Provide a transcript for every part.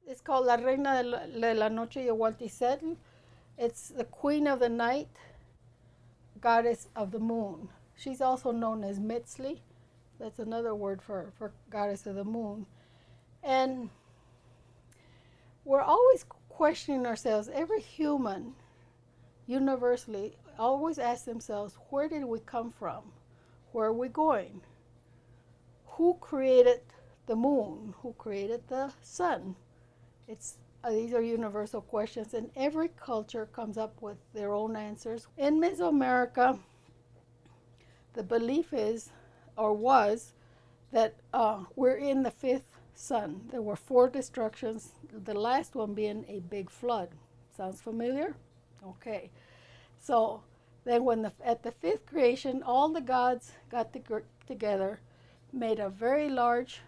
It's called La Reina de la Noche Yehualtisetl. It's the queen of the night, goddess of the moon. She's also known as Mitzli. That's another word for goddess of the moon. And we're always questioning ourselves. Every human, universally, always asks themselves, where did we come from? Where are we going? Who created the moon? Who created the sun? These are universal questions, and every culture comes up with their own answers. In Mesoamerica, the belief is, or was, that we're in the fifth sun. There were 4 destructions, the last one being a big flood. Sounds familiar? Okay. So then at the 5th creation, all the gods got together, made a very large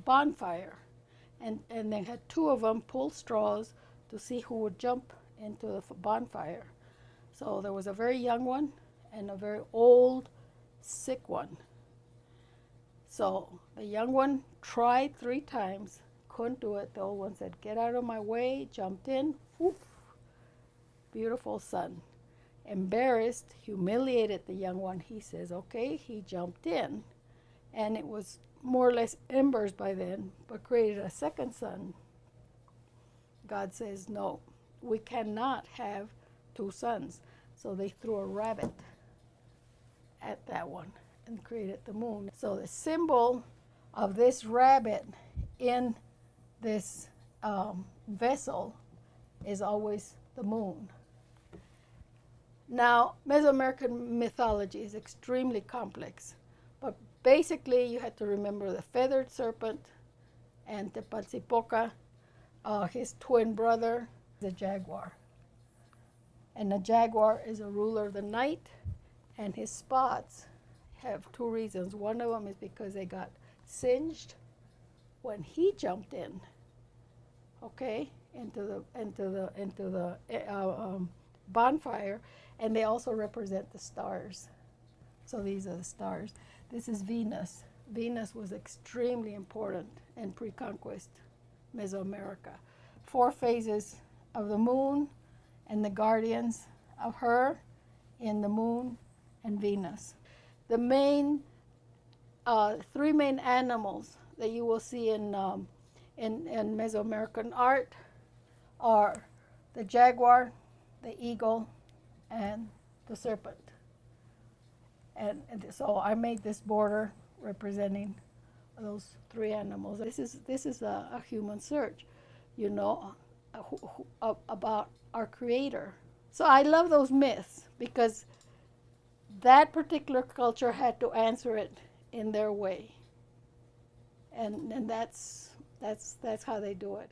bonfire, and they had 2 of them pull straws to see who would jump into the bonfire. So there was a very young one and a very old, sick one. So the young one tried 3 times, couldn't do it. The old one said, get out of my way, jumped in, woof, beautiful sun. Embarrassed, humiliated the young one. He says, okay, he jumped in, and it was more or less embers by then, but created a second sun. God says, no, we cannot have 2 suns. So they threw a rabbit at that one and created the moon. So the symbol of this rabbit in this vessel is always the moon. Now, Mesoamerican mythology is extremely complex, but basically you have to remember the feathered serpent and Tepaltzipoca, his twin brother, the jaguar. And the jaguar is a ruler of the night, and his spots have 2 reasons. One of them is because they got singed when he jumped in, okay, into the bonfire, and they also represent the stars. So these are the stars. This is Venus. Venus was extremely important in pre-conquest Mesoamerica. 4 phases of the moon and the guardians of her in the moon and Venus. The main 3 main animals that you will see in Mesoamerican art are the jaguar, the eagle, and the serpent. And so I made this border representing those 3 animals. This is a human search, you know, about our creator. So I love those myths because that particular culture had to answer it in their way, and that's how they do it.